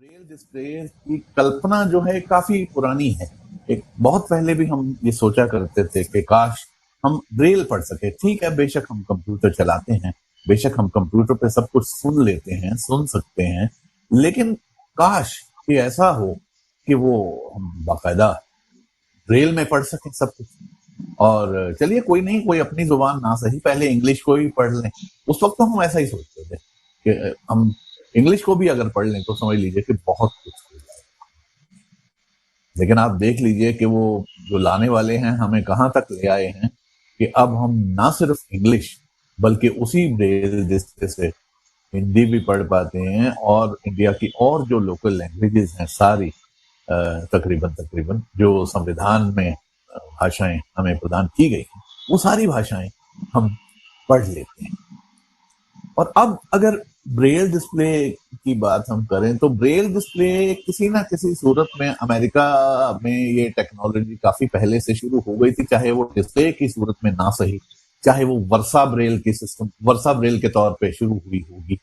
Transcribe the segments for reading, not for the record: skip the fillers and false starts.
Braille display की कल्पना जो है काफी पुरानी है। एक बहुत पहले भी हम ये सोचा करते थे कि काश हम ब्रेल पढ़ सके। ठीक है, बेशक हम कंप्यूटर चलाते हैं, बेशक हम कंप्यूटर पे सब कुछ सुन लेते हैं, सुन सकते हैं, लेकिन काश कि ऐसा हो कि वो हम बाकायदा ब्रेल में पढ़ सकें सब कुछ। और चलिए कोई नहीं, कोई अपनी जुबान ना सही पहले इंग्लिश को ही पढ़ लें। उस वक्त तो हम ऐसा ही सोचते थे कि हम इंग्लिश को भी अगर पढ़ लें तो समझ लीजिए कि बहुत कुछ हो जाए। लेकिन आप देख लीजिए कि वो जो लाने वाले हैं हमें कहाँ तक ले आए हैं कि अब हम ना सिर्फ इंग्लिश बल्कि उसी ब्रेल जिससे से हिंदी भी पढ़ पाते हैं, और इंडिया की और जो लोकल लैंग्वेजेस हैं सारी, तकरीबन तकरीबन जो संविधान में भाषाएं हमें प्रदान की गई हैं, वो सारी भाषाएं हम पढ़ लेते हैं। और अब अगर ब्रेल डिस्प्ले की बात हम करें तो ब्रेल डिस्प्ले किसी ना किसी सूरत में अमेरिका में ये टेक्नोलॉजी काफी पहले से शुरू हो गई थी, चाहे वो डिस्प्ले की सूरत में ना सही, चाहे वो वर्सा ब्रेल की सिस्टम वर्सा ब्रेल के तौर पे शुरू हुई होगी।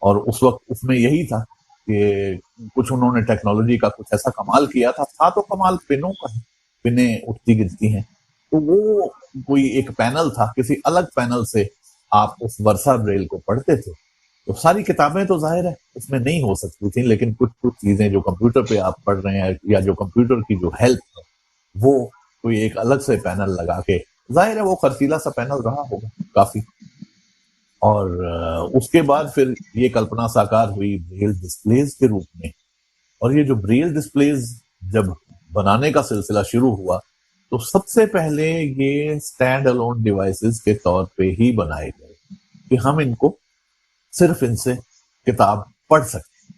और उस वक्त उसमें यही था कि कुछ उन्होंने टेक्नोलॉजी का कुछ ऐसा कमाल किया था तो कमाल पिनों का है, पिनें उठती गिरती हैं। तो वो कोई एक पैनल था, किसी अलग पैनल से आप उस वर्सा ब्रेल को पढ़ते थे। तो सारी किताबें तो जाहिर है उसमें नहीं हो सकती थी, लेकिन कुछ कुछ चीजें जो कंप्यूटर पे आप पढ़ रहे हैं या जो कंप्यूटर की जो हेल्प है वो कोई एक अलग से पैनल लगा के, जाहिर है वो खर्चीला सा पैनल रहा होगा काफी। और उसके बाद फिर ये कल्पना साकार हुई ब्रेल डिस्प्लेज के रूप में। और ये जो ब्रेल डिस्प्लेज जब बनाने का सिलसिला शुरू हुआ तो सबसे पहले ये स्टैंड अलोन डिवाइसेस के तौर पे ही बनाए गए कि हम इनको सिर्फ इनसे किताब पढ़ सकें,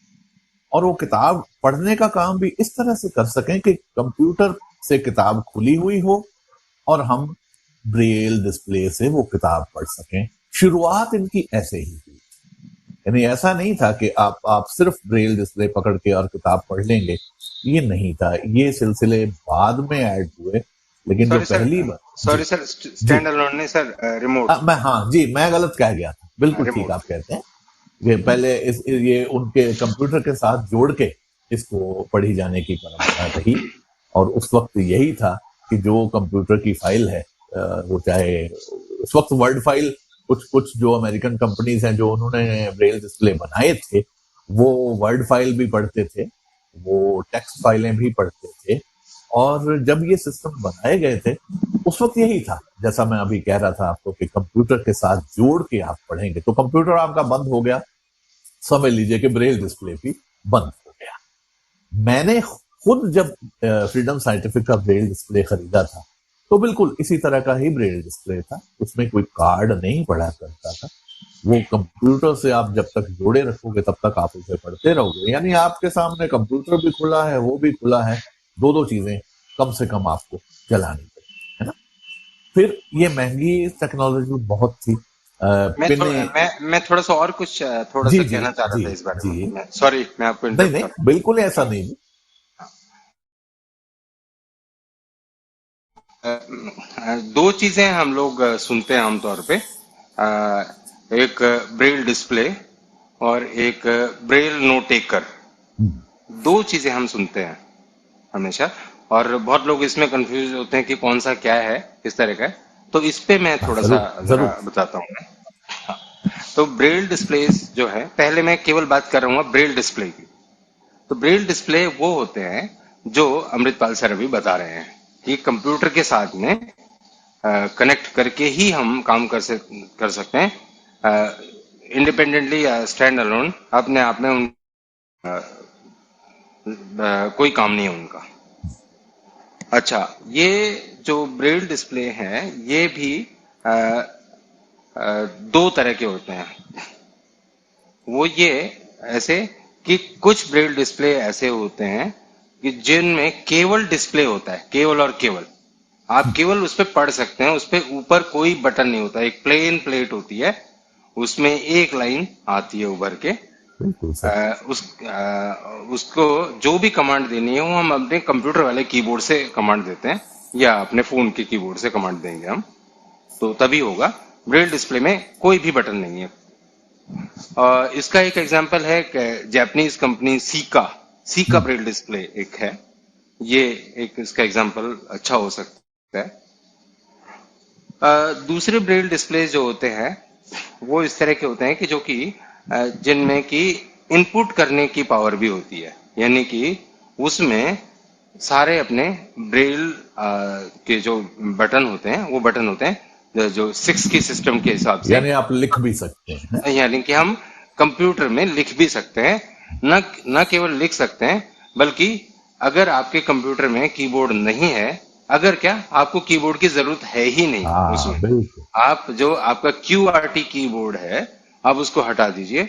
और वो किताब पढ़ने का काम भी इस तरह से कर सकें कि कंप्यूटर से किताब खुली हुई हो और हम ब्रेल डिस्प्ले से वो किताब पढ़ सकें। शुरुआत इनकी ऐसे ही हुई, यानी ऐसा नहीं था कि आप सिर्फ ब्रेल डिस्प्ले पकड़ के और किताब पढ़ लेंगे, ये नहीं था। ये सिलसिले बाद में ऐड हुए, लेकिन जो सॉरी सर, पहली बार सॉरी जी सर, जी स्टैंड अलोन नहीं सर, रिमोट। मैं हाँ जी मैं गलत कह गया था, बिल्कुल ठीक रिमोट। आप कहते हैं। ये पहले ये उनके कंप्यूटर के साथ जोड़ के इसको पढ़ी जाने की परंपरा रही। और उस वक्त यही था कि जो कंप्यूटर की फाइल है, वो चाहे उस वक्त वर्ड फाइल, कुछ कुछ जो अमेरिकन कंपनीज हैं जो उन्होंने ब्रेल डिस्प्ले बनाए थे वो वर्ड फाइल भी पढ़ते थे, वो टेक्स्ट फाइलें भी पढ़ते थे। और जब ये सिस्टम बनाए गए थे उस वक्त यही था, जैसा मैं अभी कह रहा था आपको, कि कंप्यूटर के साथ जोड़ के आप पढ़ेंगे तो कंप्यूटर आपका बंद हो गया, समझ लीजिए कि ब्रेल डिस्प्ले भी बंद हो गया। मैंने खुद जब फ्रीडम साइंटिफिक का ब्रेल डिस्प्ले खरीदा था तो बिल्कुल इसी तरह का ही ब्रेल डिस्प्ले था, उसमें कोई कार्ड नहीं पढ़ा करता था। वो कंप्यूटर से आप जब तक जोड़े रखोगे तब तक आप उसे पढ़ते रहोगे, यानी आपके सामने कंप्यूटर भी खुला है, वो भी खुला है, दो दो चीजें कम से कम आपको चलानी पड़ेगी, है ना। फिर ये महंगी टेक्नोलॉजी बहुत थी। पिने मैं थोड़ा सा और कुछ थोड़ा जी सा जी कहना चाह रहा जी था इस बारे में। जी सॉरी, मैं आपको नहीं इंटरप्ट नहीं, कर रहा बिल्कुल ऐसा नहीं जी। हूँ। दो चीजें हम लोग सुनते हैं आमतौर पे। एक ब्रेल डिस्प्ले और एक ब्रेल नोट टेकर। दो चीजें हम सुनते हैं हमेशा। और बहुत लोग इसमें कंफ्यूज होते हैं कि कौन सा क्या है, किस तरह का है। तो इस पे मैं हाँ थोड़ा सा जरूर जरा जरूर। बताता हूँ मैं। हाँ। तो ब्रेल डिस्प्लेस जो है, पहले मैं केवल बात कर रहा हूँ ब्रेल डिस्प्ले की। तो ब्रेल डिस्प्ले वो होते हैं जो अमृतपाल सर अभी बता रहे हैं कि कंप्यूटर के साथ में कनेक्ट करके ही हम काम कर सकते हैं, इंडिपेंडेंटली या स्टैंड अलोन, अपने आप में उन कोई काम नहीं है उनका। अच्छा, ये जो ब्रेल डिस्प्ले है ये भी अ, दो तरह के होते हैं। वो ये ऐसे कि कुछ ब्रेल डिस्प्ले ऐसे होते हैं कि जिनमें केवल डिस्प्ले होता है, केवल और केवल आप केवल उस पर पढ़ सकते हैं। उस पर ऊपर कोई बटन नहीं होता, एक प्लेन प्लेट होती है, उसमें एक लाइन आती है उभर के। बिल्कुल सही। उसको जो भी कमांड देनी है वो हम अपने कंप्यूटर वाले कीबोर्ड से कमांड देते हैं, या अपने फोन के कीबोर्ड से कमांड देंगे हम, तो तभी होगा। ब्रेल डिस्प्ले में कोई भी बटन नहीं है, इसका एक एग्जांपल है जापानीज कंपनी सीका। सीका हम्म, ब्रेल डिस्प्ले एक है। ये एक इसका एग्जांपल अच्छा हो सकता है। दूसरे ब्रेल डिस्प्ले जो होते हैं वो इस तरह के होते हैं कि जो कि जिनमें कि इनपुट करने की पावर भी होती है, यानी कि उसमें सारे अपने ब्रेल के जो बटन होते हैं वो बटन होते हैं जो सिक्स की सिस्टम के हिसाब से। यानी आप लिख भी सकते हैं। यानी कि हम कंप्यूटर में लिख भी सकते हैं। न न केवल लिख सकते हैं, बल्कि अगर आपके कंप्यूटर में कीबोर्ड नहीं है, अगर क्या आपको कीबोर्ड की जरूरत है ही नहीं हाँ उसमें, बिल्कुल। आप जो आपका क्यूआरटी कीबोर्ड है आप उसको हटा दीजिए,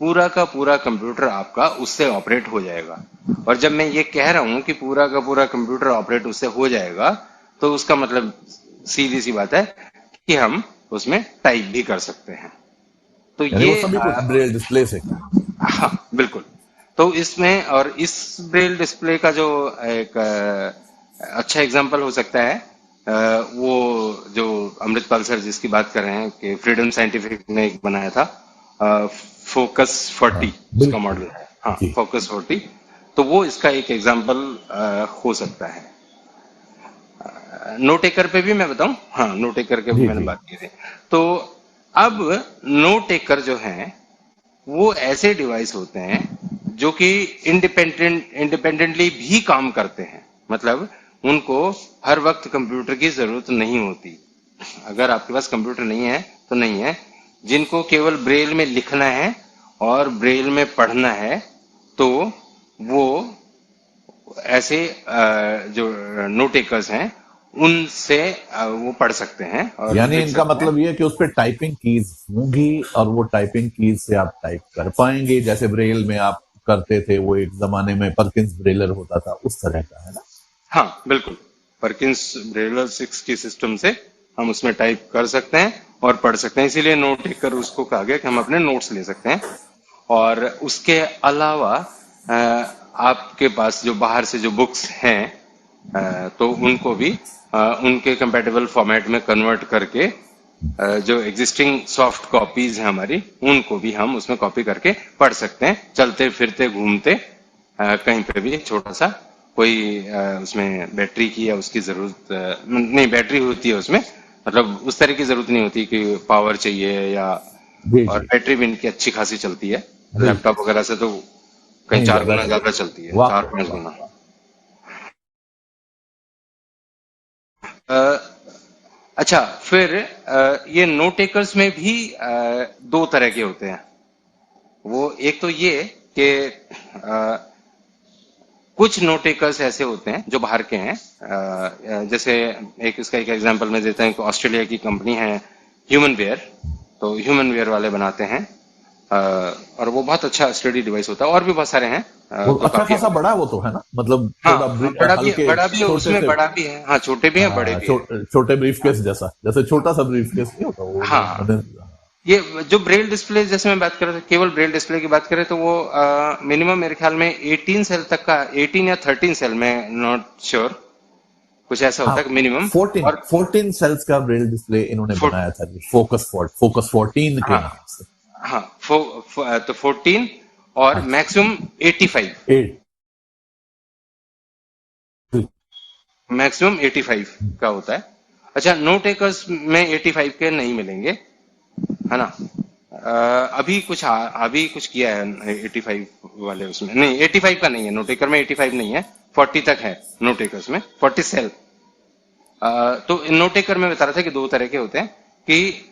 पूरा का पूरा कंप्यूटर आपका उससे ऑपरेट हो जाएगा। और जब मैं ये कह रहा हूं कि पूरा का पूरा कंप्यूटर ऑपरेट उससे हो जाएगा, तो उसका मतलब सीधी सी बात है कि हम उसमें टाइप भी कर सकते हैं। तो यानी ये वो सभी कुछ ब्रेल डिस्प्ले से काम होता हाँ बिल्कुल। तो इसमें और इस ब्रेल डिस्प्ले का जो एक अच्छा एग्जांपल हो सकता है, वो जो अमृतपाल सर जिसकी बात कर रहे हैं कि फ्रीडम साइंटिफिक ने एक बनाया था, फोकस है। 40 हाँ उसका बिल्कुल। मॉडल है, हाँ जी। फोकस 40। तो वो इसका एक एग्जांपल हो सकता है। नो टेकर पे भी मैं बताऊं, हाँ नो टेकर के भी जी मैंने जी। बात की थी। तो अब नो टेकर जो है वो ऐसे डिवाइस होते हैं जो कि इंडिपेंडेंटली भी काम करते हैं। मतलब उनको हर वक्त कंप्यूटर की जरूरत नहीं होती। अगर आपके पास कंप्यूटर नहीं है तो नहीं है। जिनको केवल ब्रेल में लिखना है और ब्रेल में पढ़ना है, तो वो ऐसे जो नोट टेकर्स हैं उनसे वो पढ़ सकते हैं और यानी लिख इनका सकते हैं। मतलब ये है कि उस पर टाइपिंग कीज होंगी और वो टाइपिंग कीज से आप टाइप कर पाएंगे, जैसे ब्रेल में आप करते थे, वो एक जमाने में परकिंस ब्रेलर होता था, उस तरह का है ना। हाँ बिल्कुल। परकिंस ब्रेलर 6 की सिस्टम से हम उसमें टाइप कर सकते हैं और पढ़ सकते हैं, इसीलिए नोट टेकर उसको कहा गया कि हम अपने नोट्स ले सकते हैं। और उसके अलावा आपके पास जो बाहर से जो बुक्स हैं, तो उनको भी उनके कंपैटिबल फॉर्मेट में कन्वर्ट करके जो एग्जिस्टिंग सॉफ्ट कॉपीज हैं हमारी, उनको भी हम उसमें कॉपी करके पढ़ सकते हैं, चलते फिरते घूमते कहीं पे भी। छोटा सा कोई उसमें बैटरी की या उसकी जरूरत नहीं, बैटरी होती है उसमें, मतलब उस तरह की जरूरत नहीं होती कि पावर चाहिए या। जी और जी। बैटरी भी इनकी अच्छी खासी चलती है, बिल्कुल। लैपटॉप वगैरह से तो कहीं नहीं, चार ज्यादा गुना चलता। ज्यादा चलती है, वाह चार वाह पांच वाह गुना। वाह। अ, अच्छा, फिर ये नोट टेकर्स में भी दो तरह के होते हैं। वो एक तो ये कि कुछ नोट टेकर्स ऐसे होते हैं जो बाहर के हैं, जैसे एक इसका एक एग्जांपल मैं देता हूँ कि ऑस्ट्रेलिया की कंपनी है ह्यूमन वेयर। तो ह्यूमन वेयर वाले बनाते हैं, अ, और वो बहुत अच्छा स्टडी डिवाइस होता है। और भी बहुत सारे हैं वो जो अच्छा काफी। खासा बड़ा वो तो है ना, मतलब हाँ थोड़ा हाँ, बड़ा भी है, हल्के बड़ा भी है, छोटे उसमें से। बड़ा भी है, हाँ छोटे भी हैं बड़े हाँ, भी हैं। छोटे ब्रीफ केस जैसा, जैसे छोटा सा ब्रीफ केस नहीं होता वो जो हाँ, मैंने। ये जो ब्रेल डिस्प्ले जैसे मैं बात कर रहा था, केवल ब्रेल डिस्प्ले की बात करें तो वो मिनिमम मेरे ख्याल में 18 सेल तक का, 18 या 13 सेल में, नॉट श्योर, कुछ ऐसा हाँ, होता है मिनिमम। 14 सेल्स का ब्रेल डिस्प्ले इन्होंने और बनाया था जी, फोकस 14 के हाँ नाम से। हाँ, तो 14 और हाँ, मैक्सिमम 85, 8। मैक्सिमम 85 का होता है। अच्छा, नो टेकर्स में 85 के नहीं मिलेंगे, है ना। अभी कुछ अभी कुछ किया है 85 वाले उसमें, नहीं 85 का नहीं है, नो टेकर में 85 नहीं है, 40 तक है नो टेकर्स में, 40 सेल। तो नो टेकर में बता रहा था कि दो तरह के होते हैं कि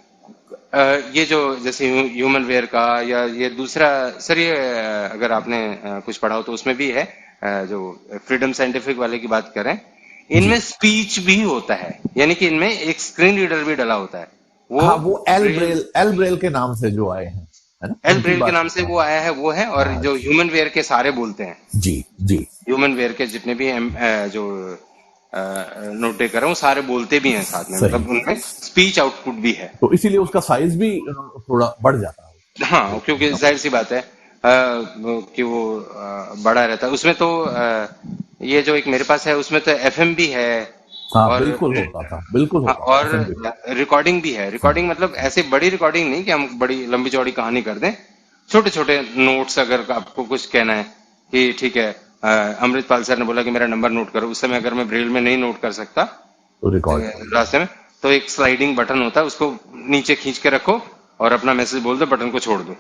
अ, ये जो जैसे ह्यूमन वेयर का या ये दूसरा, सर ये अगर आपने कुछ पढ़ा हो तो उसमें भी है, जो फ्रीडम साइंटिफिक वाले की बात करें, जी। इनमें स्पीच भी होता है, यानी कि इनमें एक स्क्रीन रीडर भी डला होता है। वो हाँ, वो ब्रेल, एल ब्रेल के नाम से जो आए हैं, है ना, एल उनकी ब्रेल के बात। नाम से हाँ वो आया है, वो है। और हाँ जो जी ह्यूमन वेयर के सारे बोलते हैं, जी जी। ह्यूमन वेयर के जितने भी जो नोट टेकर है वो सारे बोलते भी हैं साथ में, सही। मतलब उनमें स्पीच आउटपुट भी है। तो इसीलिए उसका साइज भी थोड़ा बढ़ जाता हाँ, है क्योंकि ना। जाहिर सी बात है कि वो बड़ा रहता है उसमें। तो ये जो एक मेरे पास है उसमें तो एफएम भी है, हाँ और बिल्कुल हाँ, होता था और ऐसे भी। रिकॉर्डिंग भी है। हाँ, रिकॉर्डिंग मतलब ऐसे बड़ी रिकॉर्डिंग नहीं कि हम बड़ी लंबी चौड़ी कहानी कर दें, छोटे छोटे नोट्स। अगर आपको कुछ कहना है कि ठीक है, अमृतपाल सर ने बोला कि मेरा नंबर नोट करो, उस समय अगर मैं ब्रेल में नहीं नोट कर सकता तो रिकॉर्ड कर लो। रास्ते में, तो एक स्लाइडिंग बटन होता है, उसको नीचे खींच के रखो और अपना मैसेज बोल दो, बटन को छोड़ दो,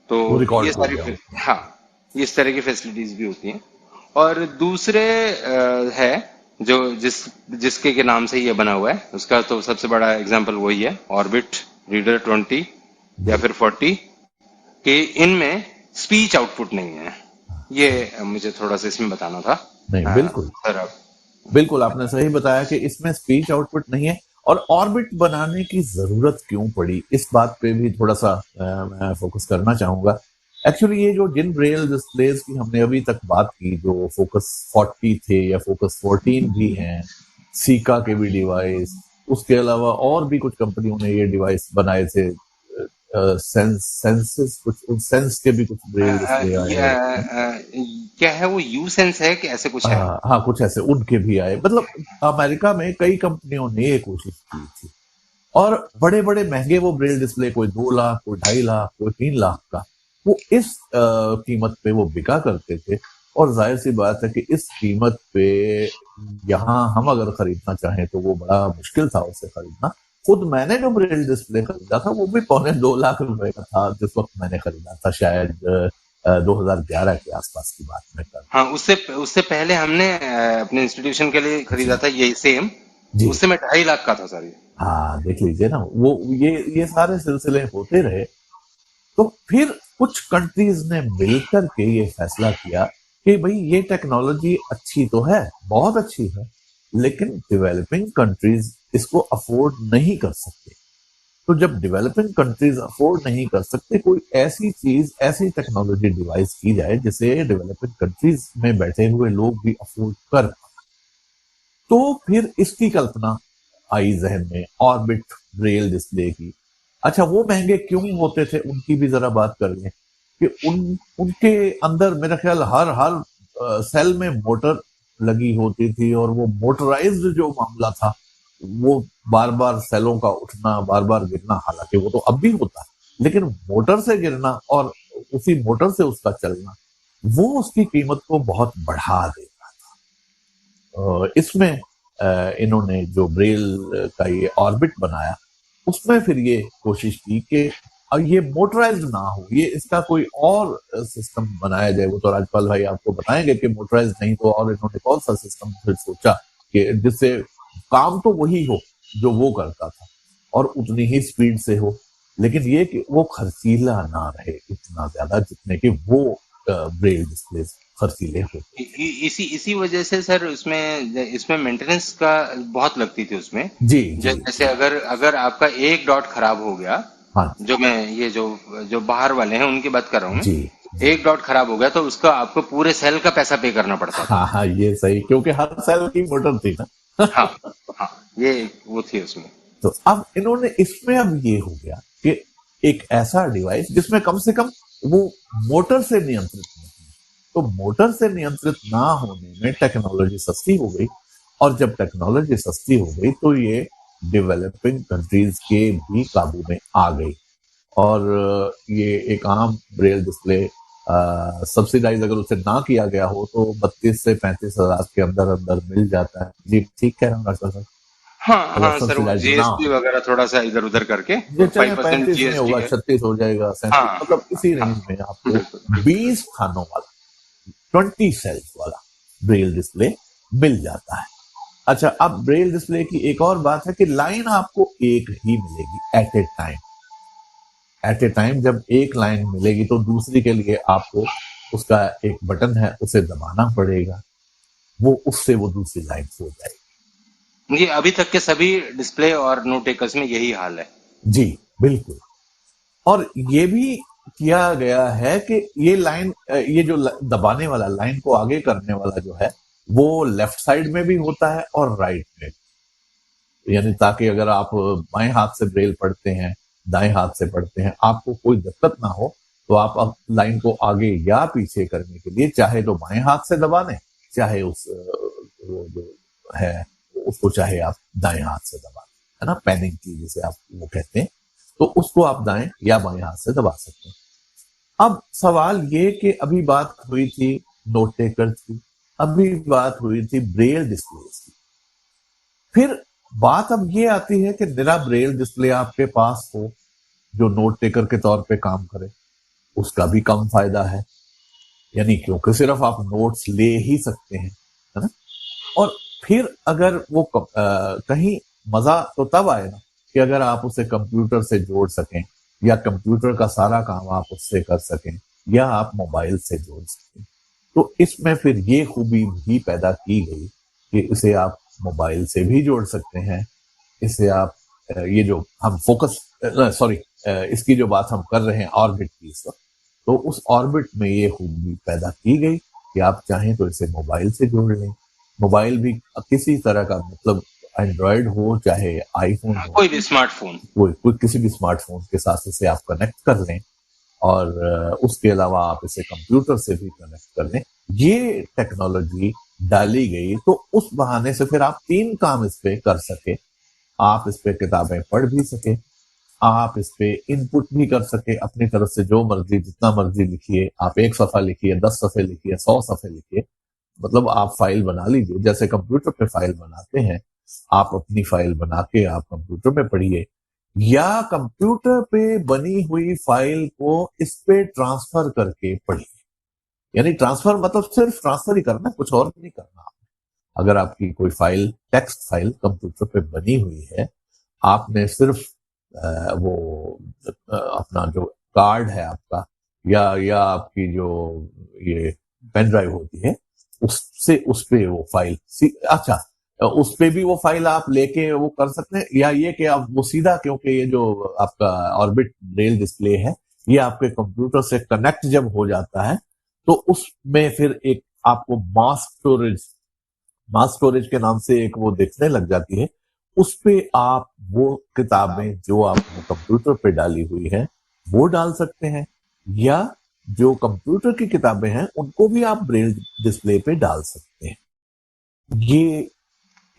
तो वो रिकॉर्ड ये हो सारी गया उसमें। हाँ, इस तरह की फैसिलिटीज भी होती हैं। और दूसरे है जो जिसके के नाम से ये बना हुआ है, उसका तो सबसे बड़ा एग्जांपल वही है, ऑर्बिट रीडर 20 या जी। फिर 40, कि इनमें स्पीच आउटपुट नहीं है। हाँ, ये सही। मुझे थोड़ा सा इसमें बताना था। नहीं, बिल्कुल। सर आप बिल्कुल आपने सही बताया कि इसमें स्पीच आउटपुट नहीं है। और ऑर्बिट बनाने की जरूरत क्यों पड़ी, इस बात पे भी थोड़ा सा मैं फोकस करना चाहूंगा। एक्चुअली ये जो जिन ब्रेल डिस्प्लेज की हमने अभी तक बात की, जो फोकस 40 थे या फोकस 14 भी हैं, सीका के भी डिवाइस, उसके अलावा और भी कुछ कंपनियों ने ये डिवाइस बनाए थे, सेंसेस कुछ सेंस के भी कुछ ब्रेल डिस्प्ले आए ये हैं उसमें। क्या है, वो यू सेंस है कि ऐसे कुछ है? हाँ, कुछ ऐसे उनके भी आए, मतलब अमेरिका में कई कंपनियों ने ये कोशिश की थी। और बड़े बड़े महंगे वो ब्रेल डिस्प्ले, कोई 2 लाख, कोई 2.5 लाख, कोई 3 लाख का, वो इस कीमत पे वो बिका करते थे। और जाहिर सी बात है कि इस कीमत पे यहाँ हम अगर खरीदना चाहें तो वो बड़ा मुश्किल था उसे खरीदना। खुद मैंने जो ब्रेल डिस्प्ले खरीदा था वो भी 2.25 लाख रुपए का था जिस वक्त मैंने खरीदा था, शायद 2011 के आसपास की बात मैं कर। हाँ, उससे उससे पहले हमने अपने इंस्टीट्यूशन के लिए खरीदा जी। था यही सेम। जी। उससे मैं 2.5 लाख का था सर ये। हाँ, देख लीजिए ना, वो ये सारे सिलसिले होते रहे। तो फिर कुछ कंट्रीज ने मिलकर के ये फैसला किया कि भाई ये टेक्नोलॉजी अच्छी तो है, बहुत अच्छी है, लेकिन डेवलपिंग कंट्रीज इसको अफोर्ड नहीं कर सकते। तो जब डेवलपिंग कंट्रीज अफोर्ड नहीं कर सकते, कोई ऐसी चीज, ऐसी टेक्नोलॉजी डिवाइस की जाए जिसे डेवलपिंग कंट्रीज में बैठे हुए लोग भी अफोर्ड कर। तो फिर इसकी कल्पना आई जहन में, ऑर्बिट ब्रेल डिस्प्ले की। अच्छा, वो महंगे क्यों होते थे उनकी भी जरा बात कर लें कि उनके अंदर मेरा ख्याल हर हर सेल में मोटर लगी होती थी, और वो मोटराइज्ड जो मामला था, वो बार बार सेलों का उठना, बार बार गिरना, हालांकि वो तो अब भी होता है, लेकिन मोटर से गिरना और उसी मोटर से उसका चलना, वो उसकी कीमत को बहुत बढ़ा देगा। इसमें इन्होंने जो ब्रेल का ये ऑर्बिट बनाया, उसमें फिर ये कोशिश की कि ये मोटराइज्ड ना हो, ये इसका कोई और सिस्टम बनाया जाए। वो तो राजपाल भाई आपको बताएंगे कि मोटराइज्ड नहीं तो और इन्होंने कौन सा सिस्टम फिर सोचा कि जिससे काम तो वही हो जो वो करता था और उतनी ही स्पीड से हो, लेकिन ये कि वो खर्चीला ना रहे इतना ज्यादा जितने कि वो ब्रेल डिस्प्ले खर्चीले होते थे। इसी इसी वजह से सर उसमें इसमें मेंटेनेंस का बहुत लगती थी उसमें। जी। जी। जैसे अगर अगर आपका एक डॉट खराब हो गया, हाँ। जो मैं ये जो जो बाहर वाले हैं उनकी बात कर रहा हूँ मैं, जी। जी। एक डॉट खराब हो गया तो उसका आपको पूरे सेल का पैसा पे करना पड़ता था। हाँ, हाँ, ये सही, क्योंकि हर सेल की मोटर थी ना। हाँ, हाँ, ये वो थी उसमें। तो अब इन्होंने इसमें अब ये हो गया कि एक ऐसा डिवाइस जिसमें कम से कम वो मोटर से नियंत्रित नहीं है। तो मोटर से नियंत्रित ना होने में टेक्नोलॉजी सस्ती हो गई। और जब टेक्नोलॉजी सस्ती हो गई तो ये डेवलपिंग कंट्रीज के भी काबू में आ गई। और ये एक आम ब्रेल डिस्प्ले सब्सिडाइज अगर उसे ना किया गया हो तो 32 से 35 हजार के अंदर अंदर मिल जाता है। जी, ठीक कह रहा हूँ डॉक्टर साहब? हाँ अगर हाँ सर, वो सब्सिडाइज ना जीएसटी हो, वगैरह थोड़ा सा इधर उधर करके, ये चाहे 5% 35 में जीएसटी होगा, है। 36 हो जाएगा, हाँ 37, हाँ मतलब इसी हाँ, रेंज में आपको बिल्कुल बिल्कुल। 20 खानों वाला, 20 सेल्स वाला ब्रेल डिस्प्ले मिल जाता है। अच्छा, अब ब्रेल डिस्प्ले की एक और बात है कि लाइन आपको एक ही मिलेगी at a time. At a time जब एक लाइन मिलेगी तो दूसरी के लिए आपको उसका एक बटन है उसे दबाना पड़ेगा, वो उससे वो दूसरी लाइन हो जाएगी। ये अभी तक के सभी डिस्प्ले और नोट टेकर्स में यही हाल है। जी, बिल्कुल। और ये भी किया गया है कि ये लाइन, ये जो दबाने वाला, लाइन को आगे करने वाला जो है, वो लेफ्ट साइड में भी होता है और राइट में, यानी ताकि अगर आप बाएं हाथ से ब्रेल पढ़ते हैं, दाएं हाथ से पढ़ते हैं, आपको कोई दिक्कत ना हो। तो आप अब लाइन को आगे या पीछे करने के लिए चाहे तो बाएं हाथ से दबा दें, चाहे उस वो जो है उसको चाहे आप दाएं हाथ से दबा, है ना, पैनिंग की जिसे आप वो कहते हैं, तो उसको आप दाएं या बाएं हाथ से दबा सकते हैं। अब सवाल ये कि अभी बात हुई थी नोट टेकर्स की, अभी बात हुई थी ब्रेल डिस्प्ले की, फिर बात अब ये आती है कि निरा ब्रेल डिस्प्ले आपके पास हो जो नोट टेकर के तौर पे काम करे, उसका भी कम फायदा है, यानी क्योंकि सिर्फ आप नोट्स ले ही सकते हैं, है ना। और फिर अगर वो कहीं मजा तो तब आए ना कि अगर आप उसे कंप्यूटर से जोड़ सकें, या कंप्यूटर का सारा काम आप उससे कर सकें, या आप मोबाइल से जोड़ सकें। तो इसमें फिर ये खूबी भी पैदा की गई कि इसे आप मोबाइल से भी जोड़ सकते हैं, इसे आप ये जो हम फोकस सॉरी इसकी जो बात हम कर रहे हैं ऑर्बिट की इस वक्त, तो उस ऑर्बिट में ये खूबी पैदा की गई कि आप चाहें तो इसे मोबाइल से जोड़ लें। मोबाइल भी किसी तरह का, मतलब एंड्रॉयड हो चाहे आईफोन हो, कोई भी स्मार्टफोन, कोई किसी भी स्मार्टफोन के साथ इसे आप कनेक्ट कर लें, और उसके अलावा आप इसे कंप्यूटर से भी कनेक्ट कर लें। ये टेक्नोलॉजी डाली गई तो उस बहाने से फिर आप 3 काम इस पे कर सके। आप इस पे किताबें पढ़ भी सके, आप इस पे इनपुट भी कर सके अपनी तरफ से, जो मर्जी जितना मर्जी लिखिए, आप 1 सफा लिखिए, 10 सफे लिखिए, 100 सफे लिखिए, मतलब आप फाइल बना लीजिए जैसे कंप्यूटर पे फाइल बनाते हैं। आप अपनी फाइल बना के आप कंप्यूटर में पढ़िए, या कंप्यूटर पे बनी हुई फाइल को इस पे ट्रांसफर करके पढ़िए। यानी ट्रांसफर मतलब सिर्फ ट्रांसफर ही करना, कुछ और नहीं करना। अगर आपकी कोई फाइल, टेक्स्ट फाइल कंप्यूटर पे बनी हुई है, आपने सिर्फ वो अपना जो कार्ड है आपका, या आपकी जो ये पेन ड्राइव होती है, उससे उस पे वो फाइल अच्छा, उस पे भी वो फाइल आप लेके वो कर सकते हैं, या ये कि आप वो सीधा, क्योंकि ये जो आपका ऑर्बिट रेल डिस्प्ले है ये आपके कंप्यूटर से कनेक्ट जब हो जाता है तो उसमें फिर एक आपको मास स्टोरेज के नाम से एक वो दिखने लग जाती है। उस पे आप वो किताबें जो आपने कंप्यूटर पे डाली हुई है वो डाल सकते हैं, या जो कंप्यूटर की किताबें हैं उनको भी आप ब्रेल डिस्प्ले पे डाल सकते हैं। ये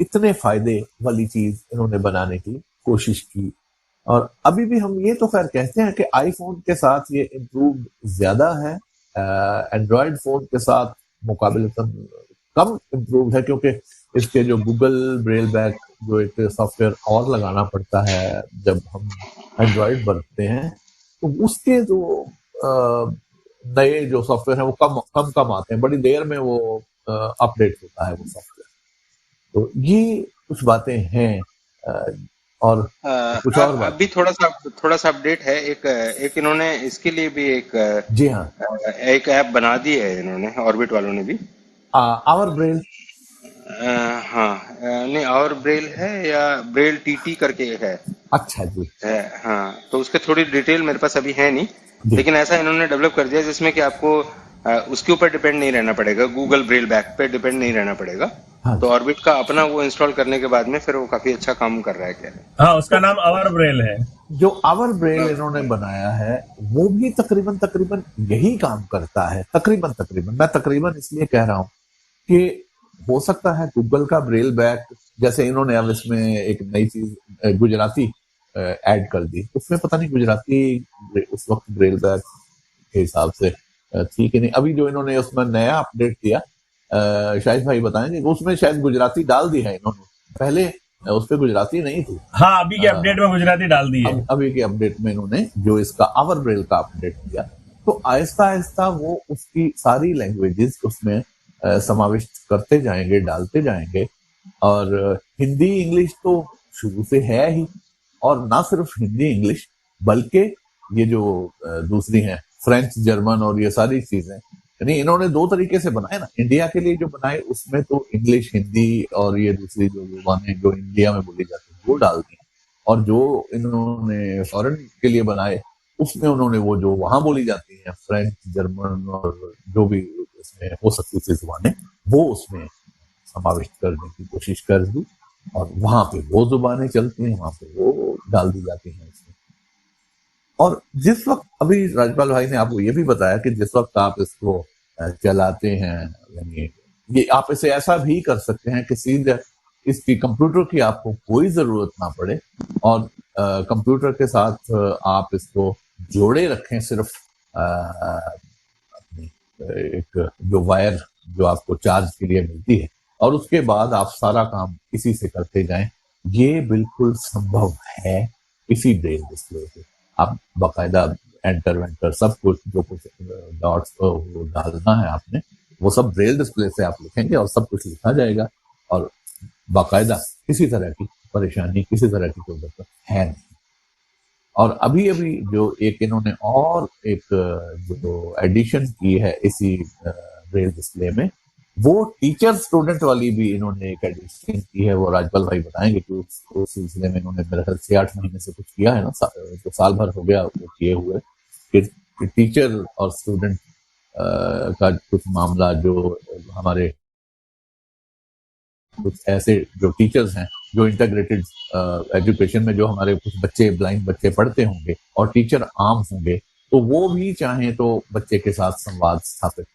इतने फायदे वाली चीज इन्होंने बनाने की कोशिश की। और अभी भी हम ये तो खैर कहते हैं कि आईफोन के साथ ये इम्प्रूव ज्यादा है, एंड्रॉयड फोन के साथ मुकाबलतन कम इम्प्रूव है, क्योंकि इसके जो गूगल ब्रेल बैक जो एक सॉफ्टवेयर और लगाना पड़ता है जब हम एंड्रॉयड बरतते हैं, तो उसके जो नए जो सॉफ्टवेयर है वो कम कम कम आते हैं, बड़ी देर में वो अपडेट होता है वो सॉफ्टवेयर। तो ये कुछ बातें हैं, और कुछ और बात। अभी थोड़ा सा अपडेट है। एक इन्होंने इसके लिए भी जी हाँ, एक ऐप बना दी है इन्होंने, ऑर्बिट वालों ने भी। Our Braille. हाँ, नहीं, और ब्रेल है या ब्रेल टीटी करके है। अच्छा जी। हाँ, तो उसके थोड़ी डिटेल मेरे पास अभी है नहीं, जी लेकिन ऐसा इन्होंने डेवलप कर दिया जिसमें कि आपको उसके ऊपर डिपेंड नहीं रहना पड़ेगा, गूगल ब्रेल बैक पे डिपेंड नहीं रहना पड़ेगा। हाँ तो जी। ऑर्बिट का अपना वो इंस्टॉल करने के बाद में फिर वो काफी अच्छा काम कर रहा है, कह रहे हैं। हाँ, उसका तो नाम अवर ब्रेल है। जो आवर ब्रेल इन्होंने बनाया है वो भी तकरीबन तकरीबन यही काम करता है, तकरीबन तकरीबन, मैं तकरीबन इसलिए कह रहा हूँ कि हो सकता है गूगल का ब्रेल बैक, जैसे इन्होंने अब इसमें एक नई चीज गुजराती ऐड कर दी, उसमें पता नहीं गुजराती उस वक्त ब्रेल बैक के हिसाब से थी कि नहीं। अभी जो इन्होंने उसमें नया अपडेट किया, शाहिद भाई बताएंगे, उसमें शायद गुजराती डाल दी है इन्होंने, पहले उस पर गुजराती नहीं थी। हाँ, अभी के अपडेट में गुजराती डाल दी है। अभी के अपडेट में इन्होंने जो इसका आवर ब्रेल का अपडेट किया, तो आहिस्ता आहिस्ता वो उसकी सारी लैंग्वेजेस उसमें समाविष्ट करते जाएंगे, डालते जाएंगे। और हिंदी इंग्लिश तो शुरू से है ही, और ना सिर्फ हिंदी इंग्लिश बल्कि ये जो दूसरी हैं फ्रेंच जर्मन और ये सारी चीजें, यानी इन्होंने 2 तरीके से बनाए ना। इंडिया के लिए जो बनाए उसमें तो इंग्लिश, हिंदी और ये दूसरी जो जुबानें जो इंडिया में बोली जाती है वो डाल दी, और जो इन्होंने फॉरेन के लिए बनाए उसमें उन्होंने वो जो वहां बोली जाती हैं फ्रेंच जर्मन और जो भी इसमें हो सकती थी जुबानें, वो उसमें समाविष्ट करने की कोशिश कर दी, और वहां पे वो जुबानें चलती हैं, वहां पे वो डाल दी जाती हैं उसमें। और जिस वक्त अभी राजपाल भाई ने आपको ये भी बताया कि जिस वक्त आप इसको चलाते हैं, यानी ये आप इसे ऐसा भी कर सकते हैं कि सीधे इसकी कंप्यूटर की आपको कोई जरूरत ना पड़े, और कंप्यूटर के साथ आप इसको जोड़े रखें सिर्फ अपनी एक जो वायर जो आपको चार्ज के लिए मिलती है, और उसके बाद आप सारा काम इसी से करते जाएं। ये बिल्कुल संभव है इसी ब्रेल डिस्प्ले से। आप बाकायदा एंटर वेंटर सब कुछ जो कुछ डॉट्स वो डालना है आपने, वो सब ब्रेल डिस्प्ले से आप लिखेंगे और सब कुछ लिखा जाएगा, और बाकायदा किसी तरह की परेशानी, किसी तरह की कोई दिक्कत है नहीं। और अभी अभी जो एक इन्होंने और एक जो एडिशन की है इसी ब्रेल डिस्प्ले में, वो टीचर स्टूडेंट वाली भी इन्होंने एक एडिशन की है। वो राजपाल भाई बताएंगे कि उस सिलसिले में इन्होंने मेरे ख्याल 6-8 महीने से कुछ किया है ना, तो साल भर हो गया वो किए हुए, कि टीचर और स्टूडेंट का कुछ मामला, जो हमारे कुछ ऐसे जो टीचर्स हैं जो इंटीग्रेटेड एजुकेशन में जो हमारे कुछ बच्चे ब्लाइंड बच्चे पढ़ते होंगे और टीचर आम होंगे, तो वो भी चाहें तो बच्चे के साथ संवाद स्थापित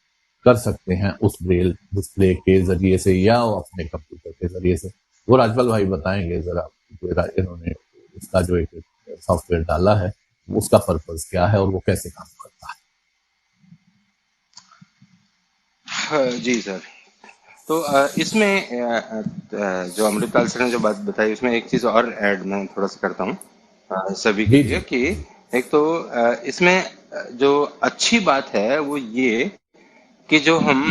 कर सकते हैं उस ब्रेल डिस्प्ले के जरिए से या वो अपने कंप्यूटर के जरिए से। वो राजपाल भाई बताएंगे जरा, इन्होंने इसका जो एक सॉफ्टवेयर डाला है उसका पर्पस क्या है और वो कैसे काम करता है। जी सर। तो इसमें जो अमृतपाल सर ने जो बात बताई, उसमें एक चीज और ऐड मैं थोड़ा सा करता हूँ सभी के जी लिए, जी कि जी एक तो इसमें जो अच्छी बात है वो ये कि जो हम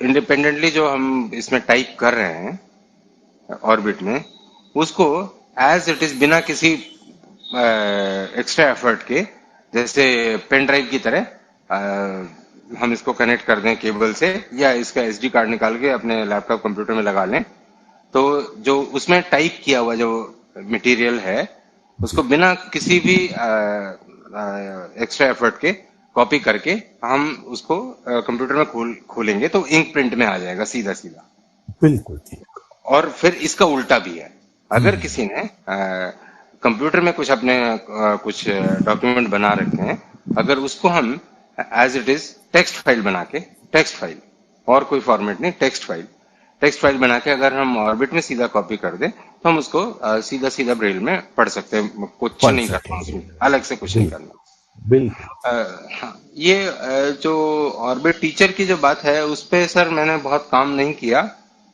इंडिपेंडेंटली जो हम इसमें टाइप कर रहे हैं ऑर्बिट में, उसको एज इट इज बिना किसी एक्स्ट्रा एफर्ट के, जैसे पेन ड्राइव की तरह हम इसको कनेक्ट कर दें केबल से, या इसका एसडी कार्ड निकाल के अपने लैपटॉप कंप्यूटर में लगा लें, तो जो उसमें टाइप किया हुआ जो मटेरियल है उसको जी, बिना किसी भी एक्स्ट्रा एफर्ट के कॉपी करके हम उसको कंप्यूटर में खोलेंगे तो इंक प्रिंट में आ जाएगा सीधा सीधा। बिल्कुल ठीक। और फिर इसका उल्टा भी है। अगर किसी ने कंप्यूटर में कुछ अपने कुछ डॉक्यूमेंट बना रखे हैं, अगर उसको हम as it is text file बना के, टेक्स्ट फाइल और कोई फॉर्मेट नहीं, टेक्स्ट फाइल बना के अगर हम ऑर्बिट में सीधा कॉपी कर दें तो हम उसको सीधा सीधा ब्रेल में पढ़ सकते हैं, कुछ पढ़ नहीं करना सकेंगे। उसमें, अलग से कुछ नहीं बिल्कुल करना। बिल्कुल। हाँ, ये जो ऑर्बिट टीचर की जो बात है उस पे सर मैंने बहुत काम नहीं किया,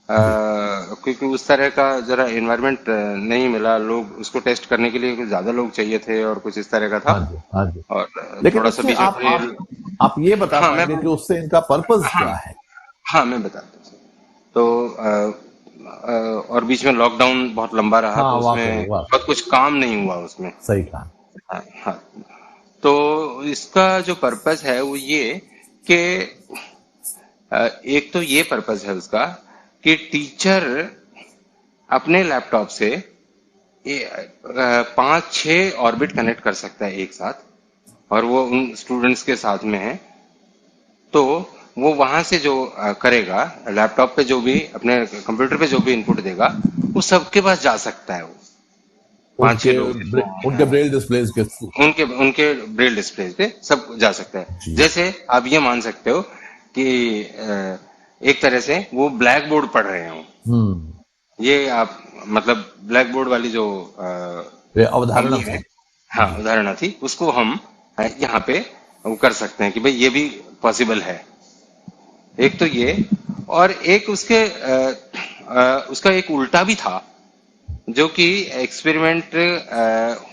जी, क्योंकि उस तरह का जरा एनवायरनमेंट नहीं मिला, लोग उसको टेस्ट करने के लिए कुछ ज्यादा लोग चाहिए थे और कुछ इस तरह का था। हाँ जी, हाँ जी। और लेकिन थोड़ा सा उससे बीच में आप आप ये बता हाँ मैं पाएंगे कि उससे इनका पर्पस हाँ क्या है। हाँ मैं बताता हूँ सर। तो और बीच में लॉकडाउन बहुत लंबा रहा हाँ, तो वाकई उसमें वाकई बहुत कुछ काम नहीं हुआ उसमें। सही कहा। हाँ हाँ। तो इसका जो पर्पस है वो ये कि एक तो ये पर्पस है उसका कि टीचर अपने लैपटॉप से 5-6 ऑर्बिट कनेक्ट कर सकता है एक साथ, और वो उन स्टूडेंट्स के साथ में है। तो वो वहां से जो करेगा, लैपटॉप पे जो भी अपने कंप्यूटर पे जो भी इनपुट देगा वो सबके पास जा सकता है। वो 5-6 लोग जितने उनके हैं, ब्रेल डिस्प्लेस के थ्रू। उनके उनके ब्रेल डिस्प्ले पे सब जा सकता है। जी। जैसे आप ये मान सकते हो कि एक तरह से वो ब्लैक बोर्ड पढ़ रहे हो, हम्म। ये आप मतलब ब्लैक बोर्ड वाली जो ये अवधारणा कमी है, थी। हाँ जी उदाहरण थी, उसको हम यहाँ पे वो कर सकते हैं कि भाई ये भी पॉसिबल है। एक तो ये, और एक उसके उसका एक उल्टा भी था, जो कि एक्सपेरिमेंट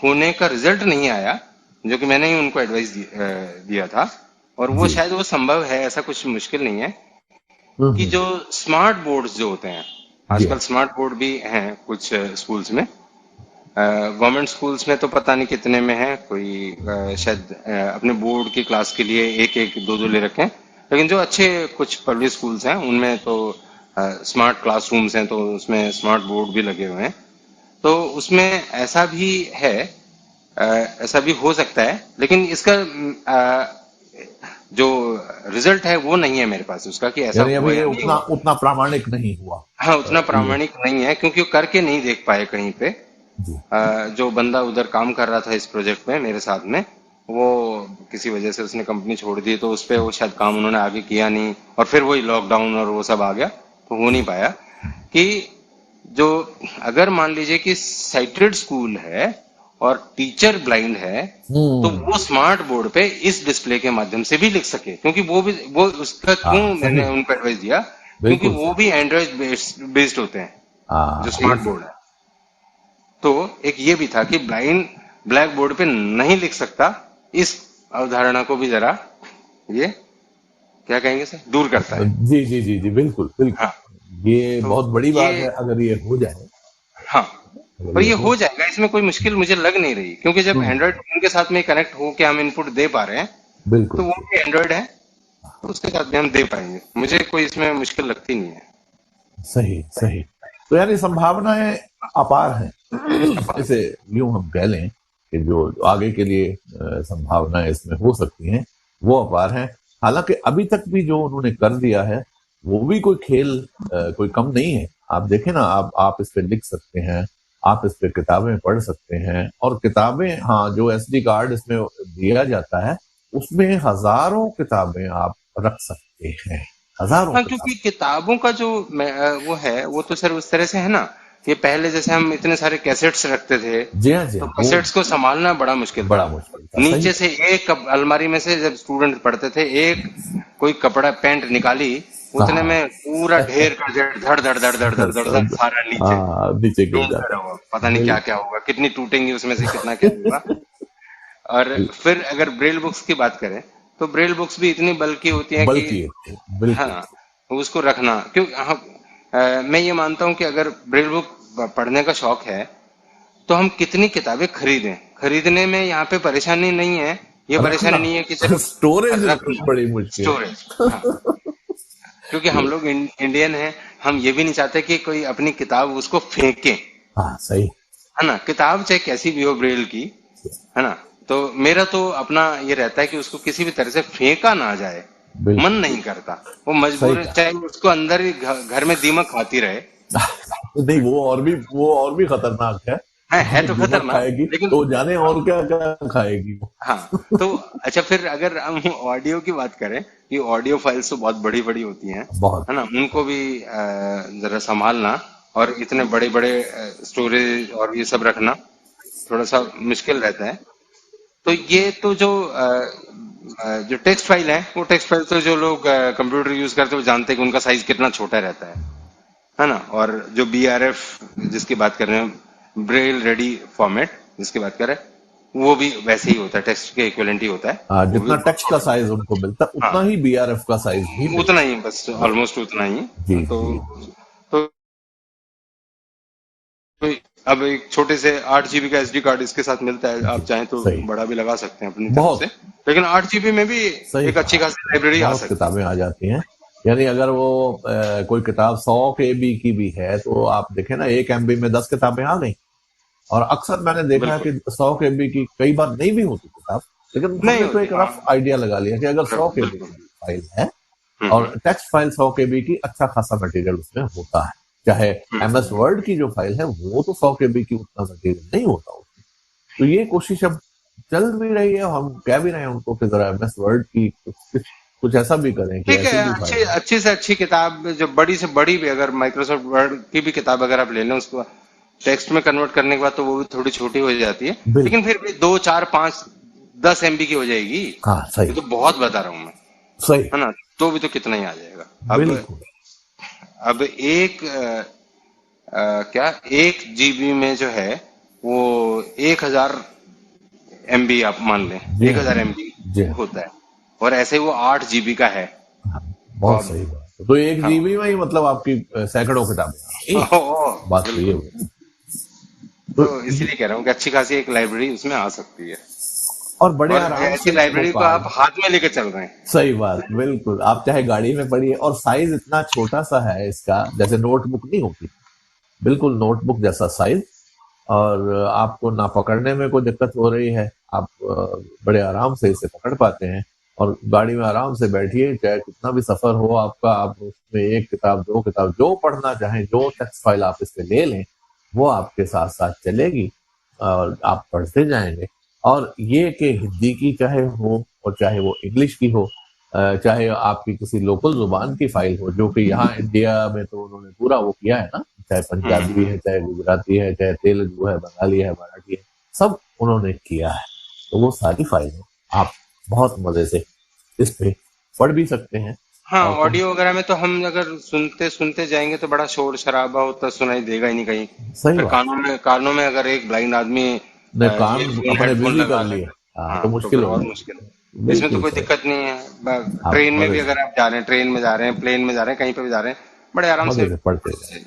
होने का रिजल्ट नहीं आया, जो कि मैंने ही उनको एडवाइस दिया था, और वो जी। शायद वो संभव है, ऐसा कुछ मुश्किल नहीं है, कि हम्म। जो स्मार्ट बोर्ड्स जो होते हैं, जी आजकल हाँ। स्मार्ट बोर्ड भी हैं कुछ स्कूल्स में, गवर्नमेंट स्कूल्स में तो पता नहीं कितने में है, कोई शायद अपने बोर्ड की क्लास के लिए एक एक दो दो ले रखे हैं, लेकिन जो अच्छे कुछ पब्लिक स्कूल्स हैं उनमें तो स्मार्ट क्लासरूम्स हैं, तो उसमें स्मार्ट बोर्ड भी लगे हुए हैं। तो उसमें ऐसा भी है, ऐसा भी हो सकता है, लेकिन इसका जो रिजल्ट है वो नहीं है मेरे पास उसका, कि ऐसा यानी हुआ अभी ये या नहीं उतना हुआ। उतना प्रामाणिक नहीं हुआ। हाँ उतना ये। प्रामाणिक नहीं है, क्योंकि वो करके नहीं देख पाए कहीं पे। जी। जो बंदा उधर काम कर रहा था इस प्रोजेक्ट में मेरे साथ में, वो किसी वजह से उसने कंपनी छोड़ दी, तो उस पे वो शायद काम उन्होंने आगे किया नहीं, और फिर वही लॉकडाउन और वो सब आ गया तो हो नहीं पाया। कि जो अगर मान लीजिए कि साइटेड स्कूल है और टीचर ब्लाइंड है, तो हम्म। वो स्मार्ट बोर्ड पे इस डिस्प्ले के माध्यम से भी लिख सके, क्योंकि वो उसका क्यों हाँ मैंने सही। उनको एडवाइस दिया, क्योंकि बिल्कुल वो सही। भी एंड्रॉइड बेस्ड होते हैं जो हाँ स्मार्ट बोर्ड है। तो एक ये भी था कि ब्लाइंड ब्लैक बोर्ड पे नहीं लिख सकता, इस अवधारणा को भी जरा ये क्या कहेंगे सर दूर करता है। जी जी जी जी, बिल्कुल बिल्कुल। हाँ, ये तो बहुत बड़ी ये बात है अगर ये हो जाए। हाँ, अगर और ये ये हो हो जाएगा, इसमें कोई मुश्किल मुझे लग नहीं रही, क्योंकि जब हम्म, एंड्रॉइड फोन के साथ में कनेक्ट हो के हम इनपुट दे पा रहे हैं, तो बिल्कुल वो भी एंड्रॉइड है, तो उसके साथ भी हम दे पाएंगे, मुझे कोई इसमें मुश्किल लगती नहीं है। सही सही। तो यानी संभावनाएं अपार हैं। जैसे यूं हम कह लें कि जो आगे के लिए संभावनाएं इसमें हो सकती हैं वो अपार हैं। हालांकि अभी तक भी जो उन्होंने कर दिया है वो भी कोई खेल कोई कम नहीं है। आप देखें ना, आप इस पे लिख सकते हैं, आप इस पे किताबें पढ़ सकते हैं, और किताबें, हाँ, जो एसडी कार्ड इसमें दिया जाता है उसमें हजारों किताबें आप रख सकते हैं, हजारों हाँ, किताबें। क्योंकि किताबों का जो वो है वो तो सर उस तरह से है ना, ये पहले जैसे हम इतने सारे कैसेट्स रखते थे, जी हाँ जी तो हाँ, वो कैसेट्स को संभालना बड़ा मुश्किल था। बड़ा मुश्किल था, सही। नीचे से एक अलमारी में से जब स्टूडेंट पढ़ते थे, एक कोई कपड़ा पैंट निकाली, उतने हाँ। में पूरा ढेर का ढेर धड़ धड़ धड़ धड़ धड़ धड़ धड़ सब, सारा नीचे हाँ, नीचे गिर ढूंढते जाता रहो, पता नहीं क्या बिल्कुल। क्या होगा, कितनी टूटेंगी उसमें से, कितना क्या होगा। और फिर अगर ब्रेल बुक्स की बात करें, तो ब्रेल बुक्स भी इतनी बल्कि होती हैं कि बल्कि बिल्कुल। हाँ, उसको रखना क्यों, हाँ, मैं ये मानता हूँ कि अगर ब्रेल बुक पढ़ने का शौक है, तो हम कितनी किताबें खरीदें, खरीदने में यहाँ पे परेशानी नहीं है, ये रखना, परेशानी नहीं है कि सिर्फ स्टोरेज रखना, बड़ी मुश्किल है। स्टोरेज। हाँ, क्योंकि हम लोग इंडियन हैं, हम ये भी नहीं चाहते कि कोई अपनी किताब उसको फेंके, हाँ सही। है ना, किताब चाहे कैसी भी हो ब्रेल की, है ना, तो मेरा तो अपना ये रहता है कि उसको किसी भी तरह से फेंका ना जाए, मन बिल्कुल नहीं करता, वो सही मजबूर है, कहा। चाहे उसको अंदर ही घर में दीमक खाती रहे। नहीं, वो और भी खतरनाक है। है अगर तो दीमक खतरनाक, खाएगी लेकिन तो जाने और हम क्या क्या खाएगी वो। हाँ, तो अच्छा, फिर अगर हम ऑडियो की बात करें, ये ऑडियो फाइल्स तो बहुत बड़ी बड़ी होती हैं, बहुत। है ना, उनको भी जरा संभालना, और इतने बड़े बड़े स्टोरेज और ये सब रखना थोड़ा सा मुश्किल रहता है। तो ये तो जो टेक्स्ट फाइल है, वो टेक्स्ट फाइल तो जो लोग कंप्यूटर यूज करते हैं वो जानते हैं कि उनका साइज कितना छोटा रहता है ना, और जो BRF जिसकी बात कर रहे हैं, ब्रेल रेडी फॉर्मेट जिसकी बात कर रहे हैं, वो भी वैसे ही होता है, टेक्स्ट के इक्विवेलेंट ही होता है, वो भी जितना बहुत टेक्स्ट का छोटा। साइज उनको मिलता है हाँ, उतना ही बीआरएफ का साइज भी उतना मिलता ही, बस है। ऑलमोस्ट उतना ही। जी तो जी। तो अब एक छोटे से 8 GB का SD कार्ड इसके साथ मिलता है, जी आप चाहें तो सही। बड़ा भी लगा सकते हैं अपनी तरफ से, बहुत लेकिन 8 GB में भी सही एक अच्छी कहा। खासी लाइब्रेरी आ बहुत सकती है। किताबें आ जाती हैं। यानी अगर वो कोई किताब 100 KB की भी है तो आप देखें ना, 1 MB में 10 किताबें आ गई। और अक्सर मैंने देखा है बिल्कुल, कि 100 KB की कई बार नहीं भी होती किताब, लेकिन नहीं हमने तो होती, एक हाँ, रफ आइडिया लगा लिया कि अगर 100 KB बिल्कुल। की फाइल है हम्म, और टेक्स्ट फाइल 100 KB की, अच्छा खासा मटेरियल उसमें होता है। चाहे MS वर्ड की जो फाइल है वो तो 100 KB की उतना मटेरियल नहीं होता उसमें। तो ये कोशिश अब चल भी रही है, हम कह भी रहे हैं उनको कि जरा MS वर्ड की कुछ ऐसा भी करें कि ठीक है, ऐसी भी अच्छी फाइल। अच्छी से अच्छी किताब, जो बड़ी से बड़ी भी, अगर माइक्रोसॉफ्ट वर्ड की भी किताब अगर आप ले लें, उसको टेक्स्ट में कन्वर्ट करने के बाद तो वो भी थोड़ी छोटी हो जाती है, लेकिन बिल्कुल। फिर भी 2 4 5 10 MB की हो जाएगी, हाँ ये सही। तो बहुत बता रहा हूं मैं, सही। है ना, तो भी तो कितना ही आ जाएगा। अब बिल्कुल। अब एक क्या 1 GB में जो है वो 1000 MB आप मान लें, जी एक हाँ हजार जी एम हाँ। बी जी हाँ। होता है, और ऐसे ही वो 8 GB का है। हाँ, तो बहुत अब सही बात है। तो 1 GB हाँ, में ही मतलब आपकी सैकड़ों किताबें आ गई। बात तो ये बिल्कुल, हुई। तो तो इसीलिए कह रहा हूँ कि अच्छी खासी एक लाइब्रेरी उसमें आ सकती है, और बड़े और आराम ऐसी से वो लाइब्रेरी को आप कार्ड। हाथ में लेके चल रहे हैं। सही बात, बिल्कुल। आप चाहे गाड़ी में पढ़िए, और साइज इतना छोटा सा है इसका, जैसे नोटबुक नहीं होती, बिल्कुल नोटबुक जैसा साइज। और आपको ना पकड़ने में कोई दिक्कत हो रही है, आप बड़े आराम से इसे पकड़ पाते हैं। और गाड़ी में आराम से बैठिए, चाहे कितना भी सफर हो आपका, आप उसमें एक किताब, दो किताब, जो पढ़ना चाहें, जो टेक्स्ट फाइल आप इससे ले लें, वो आपके साथ साथ चलेगी और आप पढ़ते जाएंगे। और ये कि हिंदी की चाहे हो और चाहे वो इंग्लिश की हो, चाहे आपकी किसी लोकल जुबान की फाइल हो, जो कि यहाँ इंडिया में तो उन्होंने पूरा वो किया है ना, चाहे पंजाबी है, चाहे गुजराती है, चाहे तेलुगु है, बंगाली है, मराठी है, सब उन्होंने किया है। तो वो सारी फाइलें आप बहुत मजे से इस पे पढ़ भी सकते हैं। हाँ, और ऑडियो वगैरह में तो हम अगर सुनते सुनते जाएंगे तो बड़ा शोर शराबा होता सुनाई देगा ही नहीं कहीं। सही फिर बात, कानों में अगर एक ब्लाइंड आदमी ने कान ईयरफोन अपने हेडफोन बिजी लगा कर ले, लिए, हाँ, हाँ तो तो मुश्किल फिर हो और जाए। मुश्किल है। इसमें तो बिल्कुल कोई सही, दिक्कत नहीं है। आप ट्रेन में मजे भी से अगर आप जा रहे हैं, ट्रेन में जा रहे हैं, प्लेन में जा रहे हैं, कहीं पे भी जा रहे हैं, बड़े आराम से मजे से पढ़ते जाए।